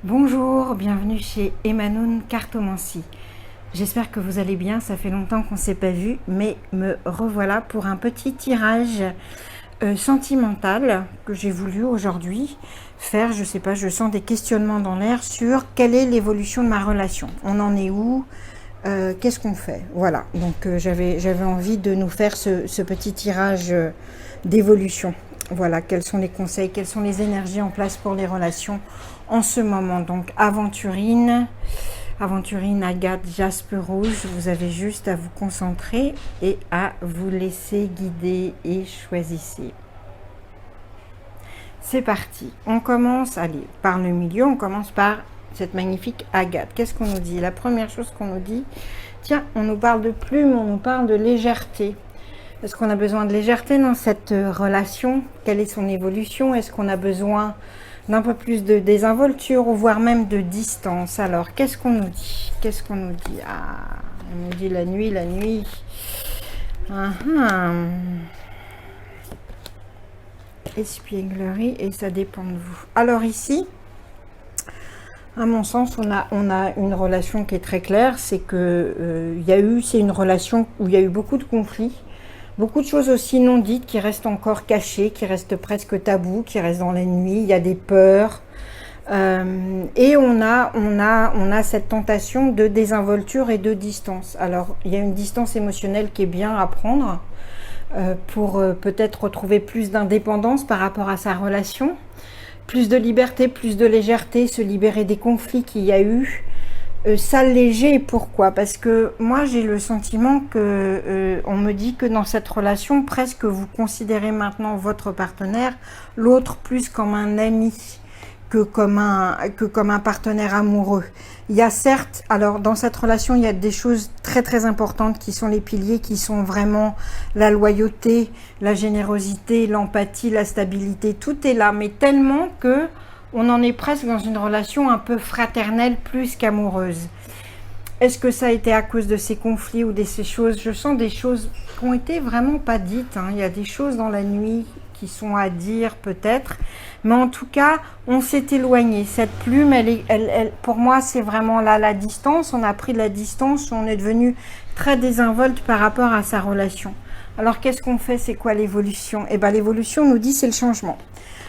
Bonjour, bienvenue chez Emanoun Cartomancie. J'espère que vous allez bien, ça fait longtemps qu'on ne s'est pas vu, mais me revoilà pour un petit tirage sentimental que j'ai voulu aujourd'hui faire. Je sais pas, je sens des questionnements dans l'air sur quelle est l'évolution de ma relation. On en est où? Qu'est-ce qu'on fait? Voilà, donc j'avais envie de nous faire ce petit tirage d'évolution. Voilà, quels sont les conseils, quelles sont les énergies en place pour les relations en ce moment. Donc aventurine, Agathe, Jaspe rouge, vous avez juste à vous concentrer et à vous laisser guider et choisissez. C'est parti, on commence, allez, par le milieu, on commence par cette magnifique Agathe. Qu'est-ce qu'on nous dit? La première chose qu'on nous dit, tiens, on nous parle de plume, on nous parle de légèreté. Est-ce qu'on a besoin de légèreté dans cette relation? Quelle est son évolution? Est-ce qu'on a besoin d'un peu plus de désinvolture ou voire même de distance? Alors, qu'est-ce qu'on nous dit? Qu'est-ce qu'on nous dit? Ah, on nous dit la nuit, la nuit. Espièglerie et ça dépend de vous. Alors ici, à mon sens, on a une relation qui est très claire. C'est que c'est une relation où il y a eu beaucoup de conflits. Beaucoup de choses aussi non dites qui restent encore cachées, qui restent presque tabous, qui restent dans la nuit. Il y a des peurs. Et on a cette tentation de désinvolture et de distance. Alors, il y a une distance émotionnelle qui est bien à prendre pour peut-être retrouver plus d'indépendance par rapport à sa relation. Plus de liberté, plus de légèreté, se libérer des conflits qu'il y a eu. S'alléger, pourquoi? Parce que moi j'ai le sentiment que on me dit que dans cette relation presque vous considérez maintenant votre partenaire, l'autre plus comme un ami que comme un partenaire amoureux. Il y a certes, alors dans cette relation il y a des choses très très importantes qui sont les piliers, qui sont vraiment la loyauté, la générosité, l'empathie, la stabilité, tout est là, mais tellement que on en est presque dans une relation un peu fraternelle plus qu'amoureuse. Est-ce que ça a été à cause de ces conflits ou de ces choses? Je sens des choses qui ont été vraiment pas dites. Il y a des choses dans la nuit qui sont à dire peut-être. Mais en tout cas, on s'est éloigné. Cette plume, pour moi, c'est vraiment là la distance. On a pris de la distance. On est devenu très désinvolte par rapport à sa relation. Alors, qu'est-ce qu'on fait? C'est quoi l'évolution? Eh bien, l'évolution nous dit c'est le changement.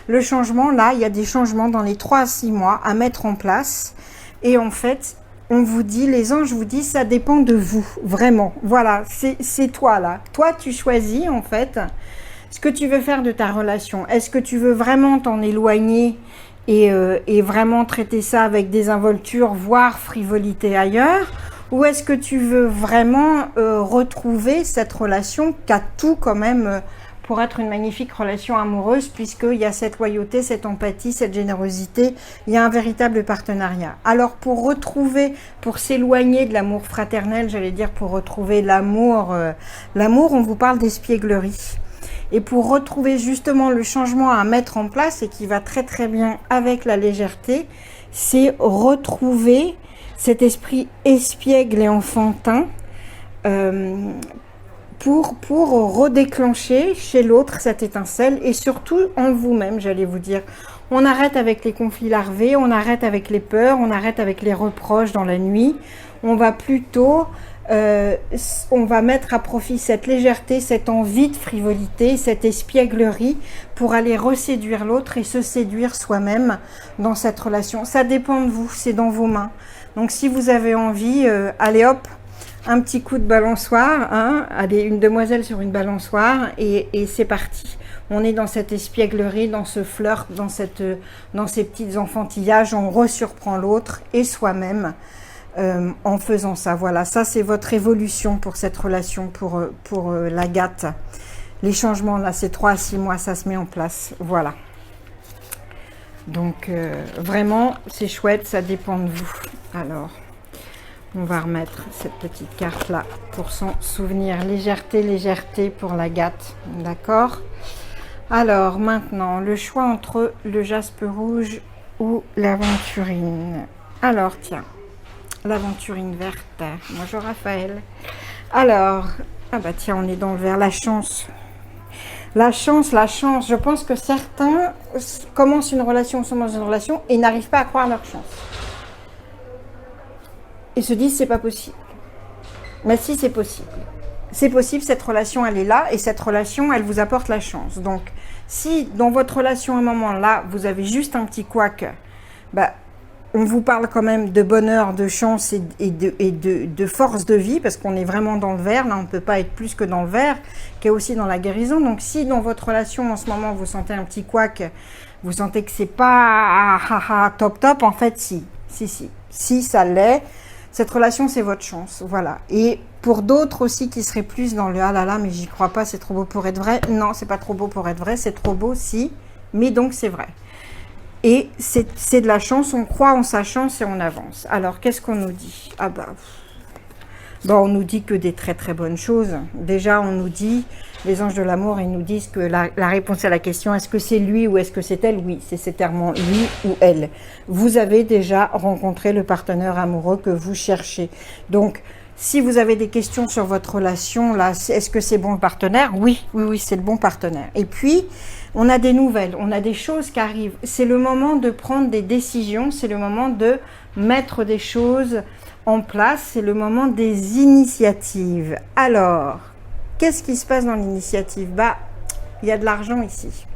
Le changement, là, il y a des changements dans les 3 à 6 mois à mettre en place. Et en fait, on vous dit, les anges vous disent, ça dépend de vous, vraiment. Voilà, c'est toi, là. Toi, tu choisis, en fait, ce que tu veux faire de ta relation. Est-ce que tu veux vraiment t'en éloigner et vraiment traiter ça avec désinvolture, voire frivolité ailleurs? Ou est-ce que tu veux vraiment retrouver cette relation qui a tout quand même pour être une magnifique relation amoureuse, puisqu'il y a cette loyauté, cette empathie, cette générosité, il y a un véritable partenariat. Alors pour retrouver, pour s'éloigner de l'amour fraternel, j'allais dire pour retrouver l'amour, on vous parle d'espièglerie. Et pour retrouver justement le changement à mettre en place, et qui va très très bien avec la légèreté, c'est retrouver cet esprit espiègle et enfantin, pour redéclencher chez l'autre cette étincelle et surtout en vous-même, j'allais vous dire. On arrête avec les conflits larvés, on arrête avec les peurs, on arrête avec les reproches dans la nuit. On va plutôt, on va mettre à profit cette légèreté, cette envie de frivolité, cette espièglerie pour aller reséduire l'autre et se séduire soi-même dans cette relation. Ça dépend de vous, c'est dans vos mains. Donc si vous avez envie, allez hop, un petit coup de balançoire, allez, une demoiselle sur une balançoire et c'est parti. On est dans cette espièglerie, dans ce flirt, dans ces petits enfantillages, on resurprend l'autre et soi-même en faisant ça. Voilà, ça c'est votre évolution pour cette relation, pour l'Agathe. Les changements là, c'est 3 à 6 mois, ça se met en place. Voilà. Donc vraiment, c'est chouette, ça dépend de vous. Alors, on va remettre cette petite carte là pour s'en souvenir. Légèreté, légèreté pour l'Agathe. D'accord? Alors maintenant, le choix entre le jaspe rouge ou l'aventurine. Alors tiens, l'aventurine verte. Bonjour Raphaël. Alors, ah bah tiens, on est dans le vert. La chance. La chance, la chance. Je pense que certains commencent une relation, sont dans une relation et n'arrivent pas à croire leur chance. Ils se disent, c'est pas possible. Mais si, c'est possible. C'est possible, cette relation, elle est là, et cette relation, elle vous apporte la chance. Donc, si dans votre relation, à un moment là, vous avez juste un petit couac, bah, on vous parle quand même de bonheur, de chance et de force de vie, parce qu'on est vraiment dans le vert. Là, on ne peut pas être plus que dans le vert, qui est aussi dans la guérison. Donc, si dans votre relation, en ce moment, vous sentez un petit couac, vous sentez que c'est pas top, en fait, si, ça l'est. Cette relation, c'est votre chance, voilà. Et pour d'autres aussi qui seraient plus dans le « ah là là, mais j'y crois pas, c'est trop beau pour être vrai ». Non, c'est pas trop beau pour être vrai, c'est trop beau, si, mais donc c'est vrai. Et c'est de la chance, on croit en sa chance et on avance. Alors, qu'est-ce qu'on nous dit? Ah bah, on nous dit que des très très bonnes choses. Déjà, on nous dit, les anges de l'amour, ils nous disent que la réponse à la question, est-ce que c'est lui ou est-ce que c'est elle? Oui, c'est certainement lui ou elle. Vous avez déjà rencontré le partenaire amoureux que vous cherchez. Donc, si vous avez des questions sur votre relation, là, est-ce que c'est bon le partenaire? Oui, c'est le bon partenaire. Et puis, on a des nouvelles, on a des choses qui arrivent. C'est le moment de prendre des décisions, c'est le moment de mettre des choses en place, c'est le moment des initiatives. Alors, qu'est-ce qui se passe dans l'initiative? Bah, il y a de l'argent ici.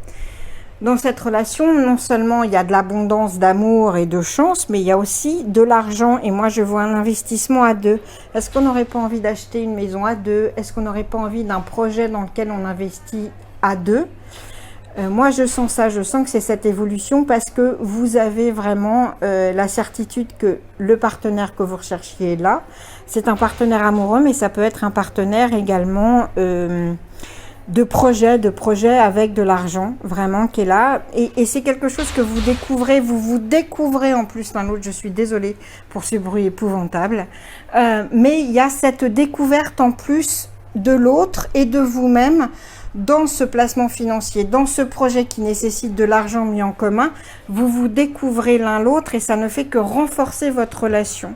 Dans cette relation, non seulement il y a de l'abondance d'amour et de chance, mais il y a aussi de l'argent. Et moi, je vois un investissement à deux. Est-ce qu'on n'aurait pas envie d'acheter une maison à deux? Est-ce qu'on n'aurait pas envie d'un projet dans lequel on investit à deux? Moi, je sens ça. Je sens que c'est cette évolution parce que vous avez vraiment la certitude que le partenaire que vous recherchiez est là. C'est un partenaire amoureux, mais ça peut être un partenaire également de projet avec de l'argent, vraiment, qui est là. Et c'est quelque chose que vous découvrez, vous découvrez en plus l'un l'autre. Je suis désolée pour ce bruit épouvantable. Mais il y a cette découverte en plus de l'autre et de vous-même dans ce placement financier, dans ce projet qui nécessite de l'argent mis en commun. Vous vous découvrez l'un l'autre et ça ne fait que renforcer votre relation.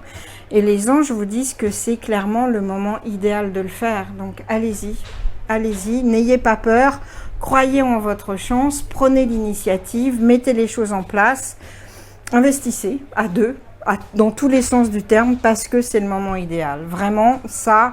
Et les anges vous disent que c'est clairement le moment idéal de le faire. Donc allez-y. Allez-y, n'ayez pas peur, croyez en votre chance, prenez l'initiative, mettez les choses en place, investissez à deux, dans tous les sens du terme, parce que c'est le moment idéal. Vraiment, ça,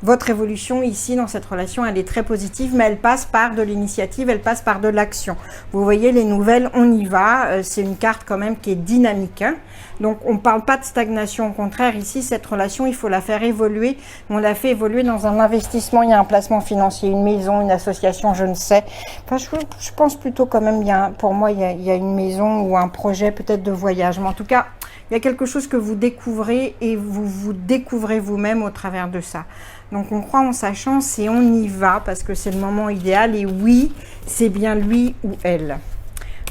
votre évolution ici dans cette relation, elle est très positive, mais elle passe par de l'initiative, elle passe par de l'action. Vous voyez, les nouvelles, on y va, c'est une carte quand même qui est dynamique, hein. Donc, on ne parle pas de stagnation. Au contraire, ici, cette relation, il faut la faire évoluer. On la fait évoluer dans un investissement. Il y a un placement financier, une maison, une association, je ne sais. Enfin, je pense plutôt quand même, pour moi, il y a une maison ou un projet peut-être de voyage. Mais en tout cas, il y a quelque chose que vous découvrez et vous vous découvrez vous-même au travers de ça. Donc, on croit en sa chance et on y va parce que c'est le moment idéal. Et oui, c'est bien lui ou elle.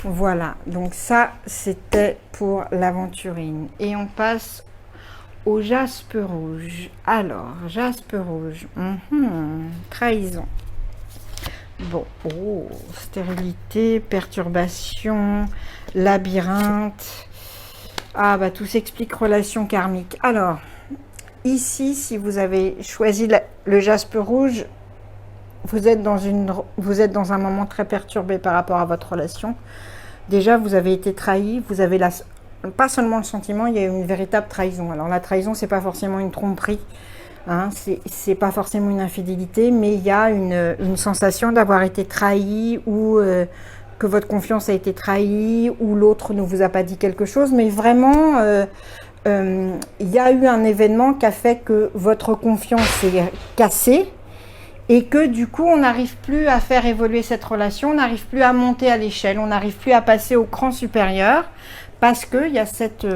Voilà, donc ça, c'était pour l'aventurine. Et on passe au jaspe rouge. Alors, jaspe rouge. Trahison. Bon, stérilité, perturbation, labyrinthe. Ah, bah tout s'explique, relation karmique. Alors, ici, si vous avez choisi le jaspe rouge, vous êtes dans un moment très perturbé par rapport à votre relation. Déjà, vous avez été trahi, vous avez pas seulement le sentiment, il y a une véritable trahison. Alors la trahison, c'est pas forcément une tromperie, hein, c'est pas forcément une infidélité, mais il y a une sensation d'avoir été trahi ou que votre confiance a été trahie ou l'autre ne vous a pas dit quelque chose, mais vraiment, il y a eu un événement qui a fait que votre confiance s'est cassée. Et que du coup, on n'arrive plus à faire évoluer cette relation, on n'arrive plus à monter à l'échelle, on n'arrive plus à passer au cran supérieur parce qu'il y a cette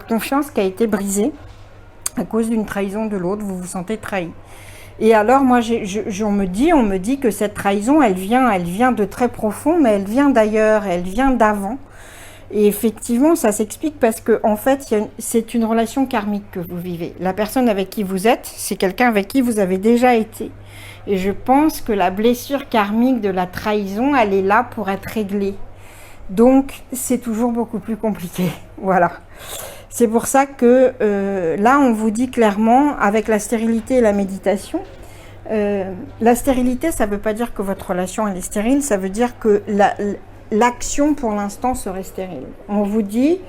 confiance qui a été brisée à cause d'une trahison de l'autre, vous vous sentez trahi. Et alors, moi, on me dit que cette trahison, elle vient de très profond, mais elle vient d'ailleurs, elle vient d'avant. Et effectivement, ça s'explique parce que en fait, c'est une relation karmique que vous vivez. La personne avec qui vous êtes, c'est quelqu'un avec qui vous avez déjà été. Et je pense que la blessure karmique de la trahison, elle est là pour être réglée. Donc, c'est toujours beaucoup plus compliqué. Voilà. C'est pour ça que là, on vous dit clairement, avec la stérilité et la méditation, La stérilité, ça ne veut pas dire que votre relation elle est stérile, ça veut dire que l'action pour l'instant serait stérile. On vous dit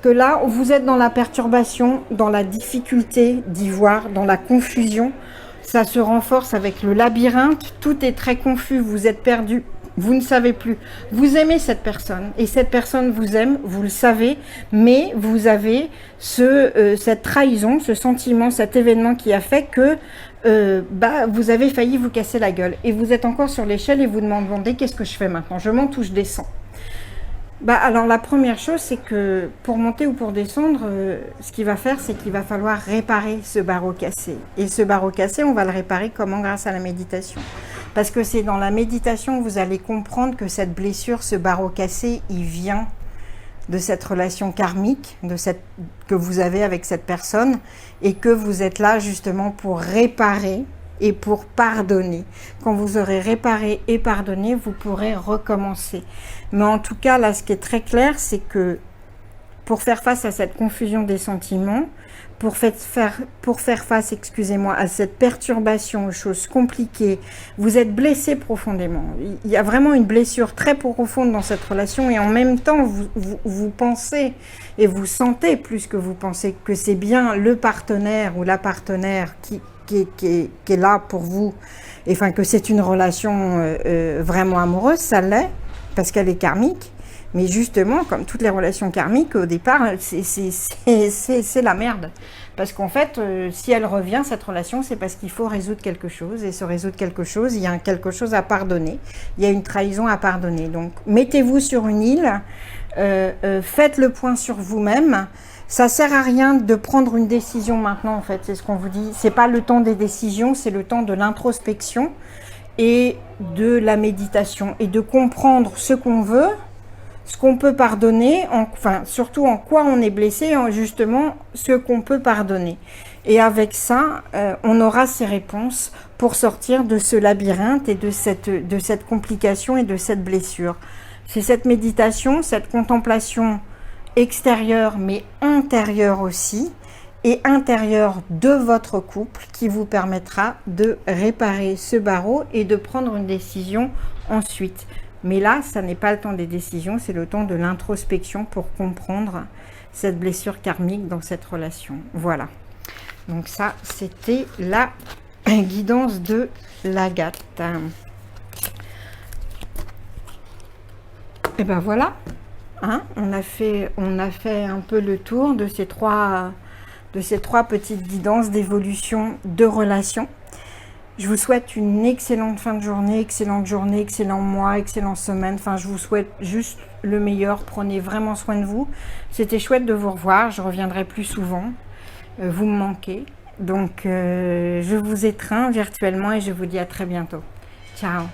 que là, vous êtes dans la perturbation, dans la difficulté d'y voir, dans la confusion. Ça se renforce avec le labyrinthe, tout est très confus, vous êtes perdu, vous ne savez plus. Vous aimez cette personne et cette personne vous aime, vous le savez, mais vous avez cette trahison, ce sentiment, cet événement qui a fait que vous avez failli vous casser la gueule. Et vous êtes encore sur l'échelle et vous demandez qu'est-ce que je fais maintenant? Je monte ou je descends? Alors la première chose, c'est que pour monter ou pour descendre, ce qu'il va faire, c'est qu'il va falloir réparer ce barreau cassé. Et ce barreau cassé, on va le réparer comment? Grâce à la méditation. Parce que c'est dans la méditation que vous allez comprendre que cette blessure, ce barreau cassé, il vient de cette relation karmique que vous avez avec cette personne et que vous êtes là justement pour réparer et pour pardonner. Quand vous aurez réparé et pardonné, vous pourrez recommencer. Mais en tout cas, là, ce qui est très clair, c'est que pour faire face à cette confusion des sentiments, pour faire face, excusez-moi, à cette perturbation, aux choses compliquées, vous êtes blessé profondément. Il y a vraiment une blessure très profonde dans cette relation et en même temps, vous pensez et vous sentez plus que vous pensez que c'est bien le partenaire ou la partenaire qui est là pour vous, et enfin que c'est une relation vraiment amoureuse, ça l'est, parce qu'elle est karmique. Mais justement, comme toutes les relations karmiques, au départ, c'est la merde. Parce qu'en fait, si elle revient, cette relation, c'est parce qu'il faut résoudre quelque chose. Et se résoudre quelque chose, il y a quelque chose à pardonner. Il y a une trahison à pardonner. Donc, mettez-vous sur une île, faites le point sur vous-même. Ça sert à rien de prendre une décision maintenant, en fait. C'est ce qu'on vous dit. C'est pas le temps des décisions, c'est le temps de l'introspection et de la méditation. Et de comprendre ce qu'on veut, ce qu'on peut pardonner, enfin surtout en quoi on est blessé, justement ce qu'on peut pardonner. Et avec ça, on aura ces réponses pour sortir de ce labyrinthe et de cette complication et de cette blessure. C'est cette méditation, cette contemplation extérieure mais intérieure aussi, et intérieure de votre couple qui vous permettra de réparer ce barreau et de prendre une décision ensuite. Mais là, ça n'est pas le temps des décisions, c'est le temps de l'introspection pour comprendre cette blessure karmique dans cette relation. Voilà. Donc ça, c'était la guidance de l'Agathe. Et ben voilà. Hein, on a fait un peu le tour de ces trois petites guidances d'évolution de relation. Je vous souhaite une excellente fin de journée, excellent mois, excellente semaine. Enfin, je vous souhaite juste le meilleur. Prenez vraiment soin de vous. C'était chouette de vous revoir. Je reviendrai plus souvent. Vous me manquez. Donc, je vous étreins virtuellement et je vous dis à très bientôt. Ciao.